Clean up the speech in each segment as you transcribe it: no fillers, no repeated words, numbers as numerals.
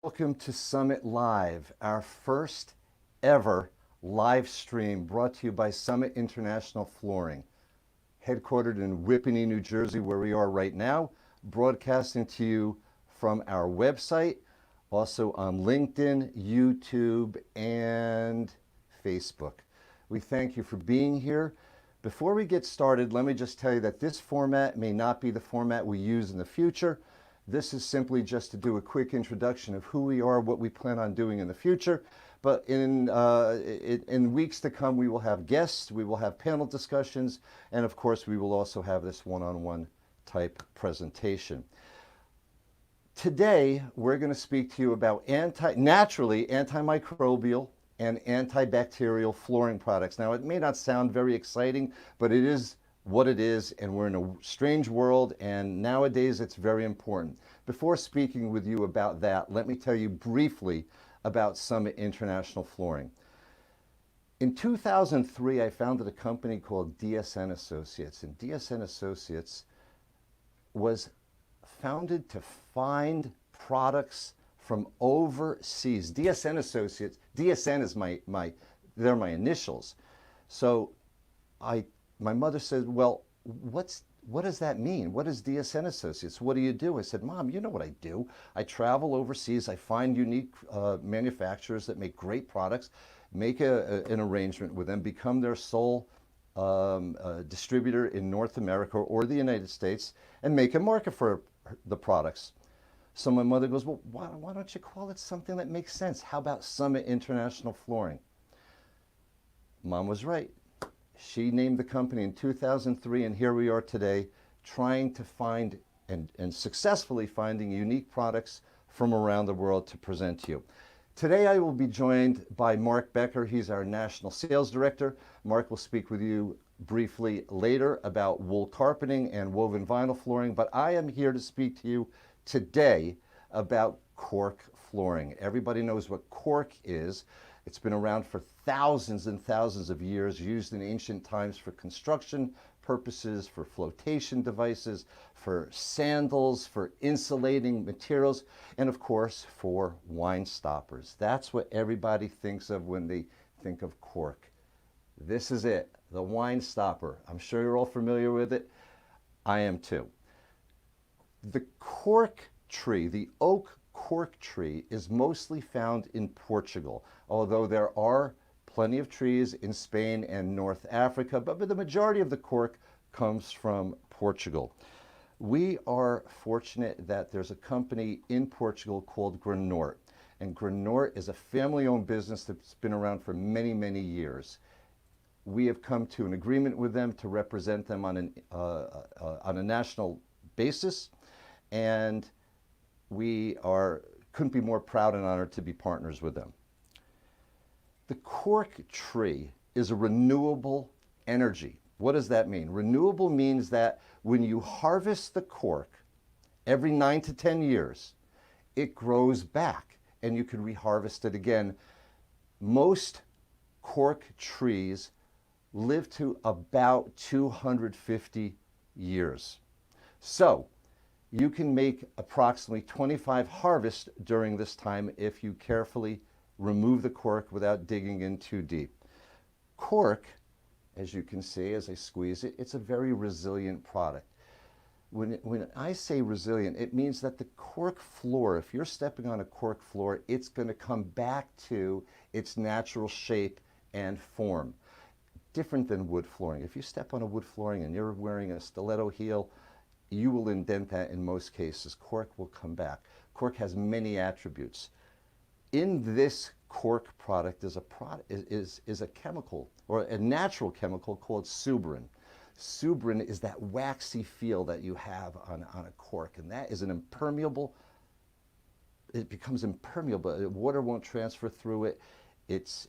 Welcome to Summit Live, our first ever live stream brought to you by Summit International Flooring, headquartered in Whippany, New Jersey, where we are right now, broadcasting to you from our website, also on LinkedIn, YouTube, and Facebook. We thank you for being here. Before we get started, let me just tell you that this format may not be the format we use in the future. This is simply just to do a quick introduction of who we are, what we plan on doing in the future. But in weeks to come, we will have guests, we will have panel discussions, and of course, we will also have this one-on-one type presentation. Today, we're going to speak to you about naturally antimicrobial and antibacterial flooring products. Now, it may not sound very exciting, but it is what it is, and we're in a strange world, and nowadays it's very important. Before speaking with you about that, let me tell you briefly about Summit International Flooring. In 2003, I founded a company called DSN Associates, and DSN Associates was founded to find products from overseas. DSN Associates, DSN is they're my initials. So my mother said, well, what does that mean? What is DSN Associates? What do you do? I said, Mom, you know what I do. I travel overseas. I find unique manufacturers that make great products, make an arrangement with them, become their sole distributor in North America or the United States, and make a market for the products. So my mother goes, well, why don't you call it something that makes sense? How about Summit International Flooring? Mom was right. She named the company in 2003, and here we are today trying to find and successfully finding unique products from around the world to present to you. Today I will be joined by Marc Becker. He's our National Sales Director. Marc will speak with you briefly later about wool carpeting and woven vinyl flooring, but I am here to speak to you today about cork flooring. Everybody knows what cork is. It's been around for thousands and thousands of years, used in ancient times for construction purposes, for flotation devices, for sandals, for insulating materials, and of course for wine stoppers. That's what everybody thinks of when they think of cork. This is it, the wine stopper. I'm sure you're all familiar with it. I am too. The cork tree, the oak cork tree, is mostly found in Portugal, although there are plenty of trees in Spain and North Africa, but the majority of the cork comes from Portugal. We are fortunate that there's a company in Portugal called Granort, and Granort is a family-owned business that's been around for many, many years. We have come to an agreement with them to represent them on a national basis, and we couldn't be more proud and honored to be partners with them. The cork tree is a renewable energy. What does that mean? Renewable means that when you harvest the cork every 9 to 10 years, it grows back and you can reharvest it again. Most cork trees live to about 250 years. So you can make approximately 25 harvests during this time if you carefully remove the cork without digging in too deep. Cork, as you can see as I squeeze it, it's a very resilient product. When I say resilient, it means that the cork floor, if you're stepping on a cork floor, it's going to come back to its natural shape and form. Different than wood flooring. If you step on a wood flooring and you're wearing a stiletto heel, you will indent that in most cases. Cork will come back. Cork has many attributes. In this cork product is a chemical, or a natural chemical called suberin. Suberin is that waxy feel that you have on a cork, and that is an impermeable, it becomes impermeable. Water won't transfer through it. It's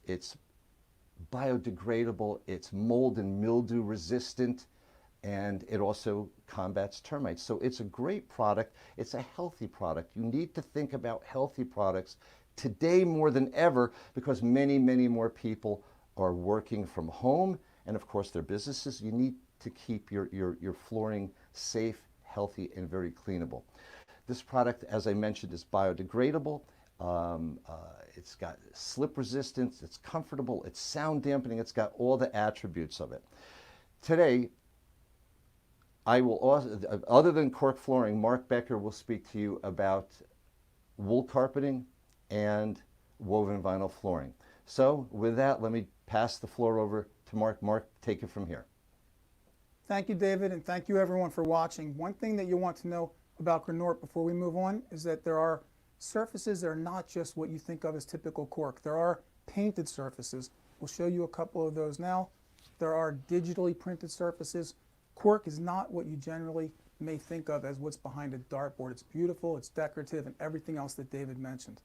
biodegradable, it's mold and mildew resistant, and it also combats termites. So it's a great product. It's a healthy product. You need to think about healthy products today more than ever because many, many more people are working from home, and of course their businesses. You need to keep your flooring safe, healthy, and very cleanable. This product, as I mentioned, is biodegradable. It's got slip resistance, it's comfortable, it's sound dampening, it's got all the attributes of it. Today, I will also, other than cork flooring, Marc Becker will speak to you about wool carpeting and woven vinyl flooring. So with that, let me pass the floor over to Marc. Marc, take it from here. Thank you, David, and thank you everyone for watching. One thing that you want to know about Granort before we move on is that there are surfaces that are not just what you think of as typical cork. There are painted surfaces. We'll show you a couple of those now. There are digitally printed surfaces. Cork is not what you generally may think of as what's behind a dartboard. It's beautiful, it's decorative, and everything else that David mentioned.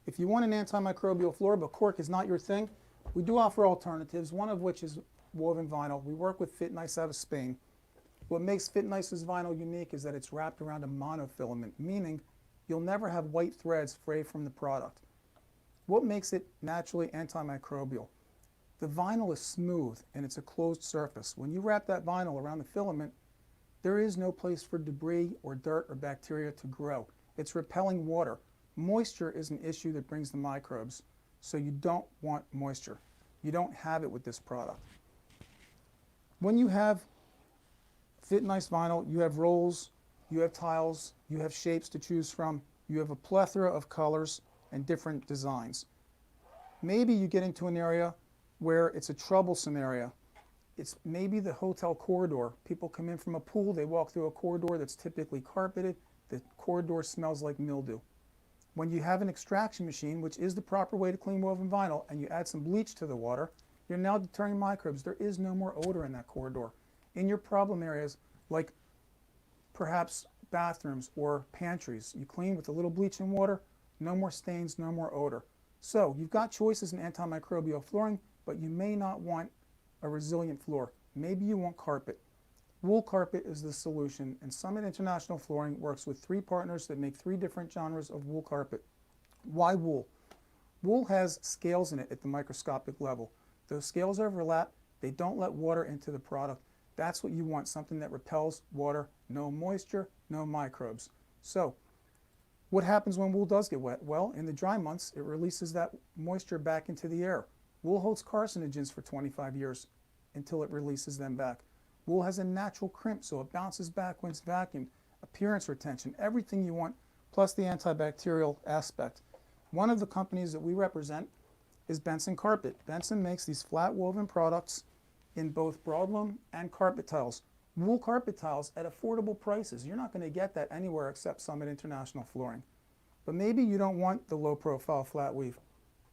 If you want an antimicrobial floor, but cork is not your thing, we do offer alternatives, one of which is woven vinyl. We work with Fit Nice out of Spain. What makes Fit Nice's vinyl unique is that it's wrapped around a monofilament, meaning you'll never have white threads fray from the product. What makes it naturally antimicrobial? The vinyl is smooth and it's a closed surface. When you wrap that vinyl around the filament, there is no place for debris or dirt or bacteria to grow. It's repelling water. Moisture is an issue that brings the microbes, so you don't want moisture. You don't have it with this product. When you have Fit Nice vinyl, you have rolls, you have tiles, you have shapes to choose from, you have a plethora of colors and different designs. Maybe you get into an area where it's a troublesome area. It's maybe the hotel corridor. People come in from a pool, they walk through a corridor that's typically carpeted. The corridor smells like mildew. When you have an extraction machine, which is the proper way to clean woven vinyl, and you add some bleach to the water, you're now deterring microbes. There is no more odor in that corridor. In your problem areas, like perhaps bathrooms or pantries, you clean with a little bleach and water, no more stains, no more odor. So you've got choices in antimicrobial flooring, but you may not want a resilient floor. Maybe you want carpet. Wool carpet is the solution, and Summit International Flooring works with 3 partners that make 3 different genres of wool carpet. Why wool? Wool has scales in it at the microscopic level. Those scales overlap, they don't let water into the product. That's what you want, something that repels water, no moisture, no microbes. So, what happens when wool does get wet? Well, in the dry months, it releases that moisture back into the air. Wool holds carcinogens for 25 years until it releases them back. Wool has a natural crimp, so it bounces back when it's vacuumed. Appearance retention, everything you want, plus the antibacterial aspect. One of the companies that we represent is Benson Carpet. Benson makes these flat woven products in both broadloom and carpet tiles. Wool carpet tiles at affordable prices. You're not going to get that anywhere except Summit International Flooring. But maybe you don't want the low profile flat weave.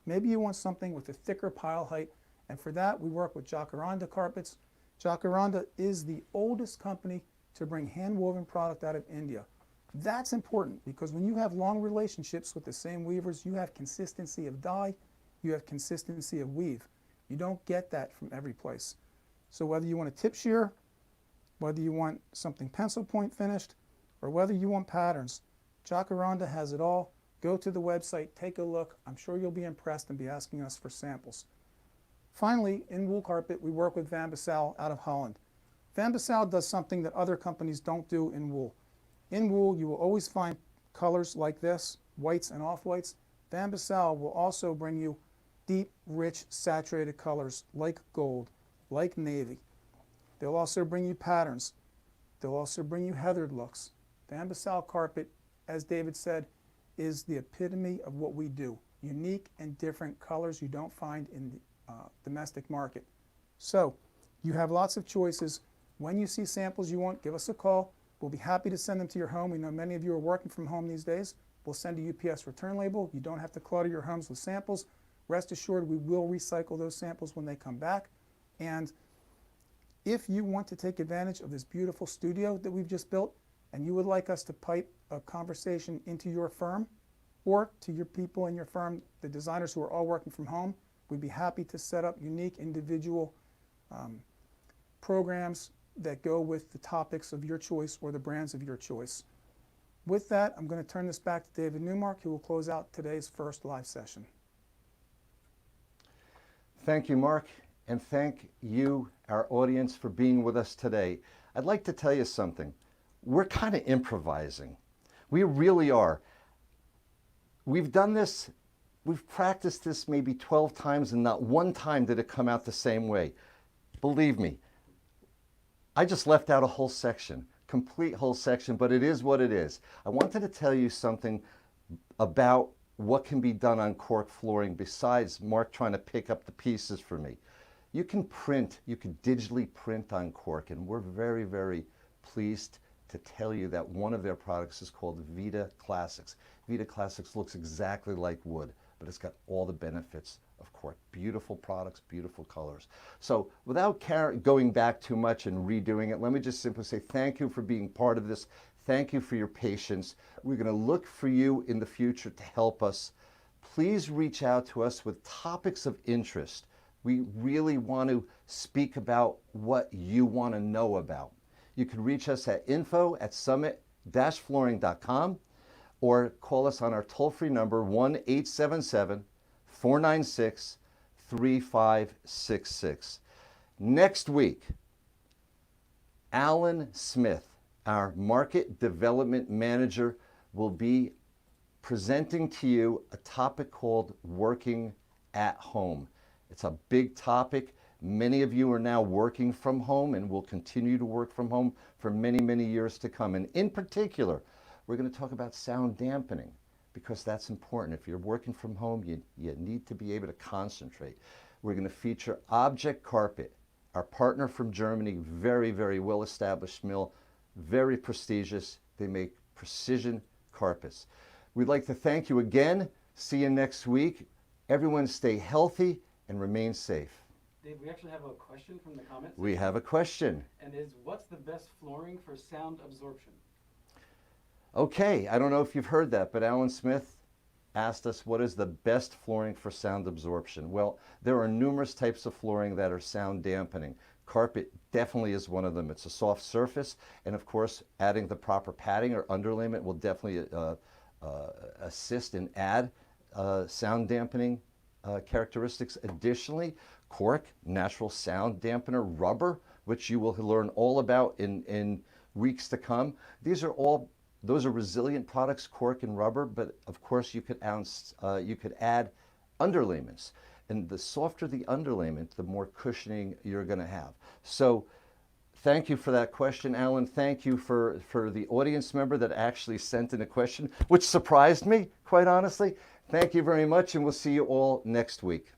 Maybe you want something with a thicker pile height, and for that we work with Jacaranda Carpets. Jacaranda is the oldest company to bring hand-woven product out of India. That's important because when you have long relationships with the same weavers, you have consistency of dye, you have consistency of weave. You don't get that from every place. So whether you want a tip shear, whether you want something pencil point finished, or whether you want patterns, Jacaranda has it all. Go to the website, take a look. I'm sure you'll be impressed and be asking us for samples. Finally, in wool carpet, we work with Van Bassel out of Holland. Van Bassel does something that other companies don't do in wool. In wool, you will always find colors like this, whites and off-whites. Van Bassel will also bring you deep, rich, saturated colors like gold, like navy. They'll also bring you patterns. They'll also bring you heathered looks. Van Bassel carpet, as David said, is the epitome of what we do. Unique and different colors you don't find in the domestic market. So you have lots of choices. When you see samples you want, give us a call. We'll be happy to send them to your home. We know many of you are working from home these days. We'll send a UPS return label. You don't have to clutter your homes with samples. Rest assured we will recycle those samples when they come back. And if you want to take advantage of this beautiful studio that we've just built and you would like us to pipe a conversation into your firm or to your people in your firm, the designers who are all working from home, we'd be happy to set up unique individual programs that go with the topics of your choice or the brands of your choice. With that, I'm going to turn this back to David Numark, who will close out today's first live session. Thank you, Marc, and thank you, our audience, for being with us today. I'd like to tell you something. We're kind of improvising. We really are. We've done this, we've practiced this maybe 12 times and not one time did it come out the same way. Believe me, I just left out a whole section, complete whole section, but it is what it is. I wanted to tell you something about what can be done on cork flooring besides Mark trying to pick up the pieces for me. You can print, you can digitally print on cork, and we're very, very pleased to tell you that one of their products is called Vita Classics. Vita Classics looks exactly like wood, but it's got all the benefits of cork. Beautiful products, beautiful colors. So without going back too much and redoing it, let me just simply say thank you for being part of this. Thank you for your patience. We're going to look for you in the future to help us. Please reach out to us with topics of interest. We really want to speak about what you want to know about. You can reach us at info@summit-flooring.com or call us on our toll-free number 1-877-496-3566. Next week, Alan Smith, our Market Development Manager, will be presenting to you a topic called working at home. It's a big topic. Many of you are now working from home and will continue to work from home for many, many years to come. And in particular, we're going to talk about sound dampening because that's important. If you're working from home, you need to be able to concentrate. We're going to feature Object Carpet, our partner from Germany, very, very well-established mill, very prestigious. They make precision carpets. We'd like to thank you again. See you next week. Everyone stay healthy and remain safe. Dave, we actually have a question from the comments. We have a question. And what's the best flooring for sound absorption? Okay, I don't know if you've heard that, but Alan Smith asked us what is the best flooring for sound absorption. Well, there are numerous types of flooring that are sound dampening. Carpet definitely is one of them. It's a soft surface, and of course, adding the proper padding or underlayment will definitely assist and add sound dampening characteristics. Additionally, cork, natural sound dampener, rubber, which you will learn all about in weeks to come. Those are resilient products, cork and rubber, but of course you could add underlayments. And the softer the underlayment, the more cushioning you're going to have. So thank you for that question, Alan. Thank you for the audience member that actually sent in a question, which surprised me, quite honestly. Thank you very much, and we'll see you all next week.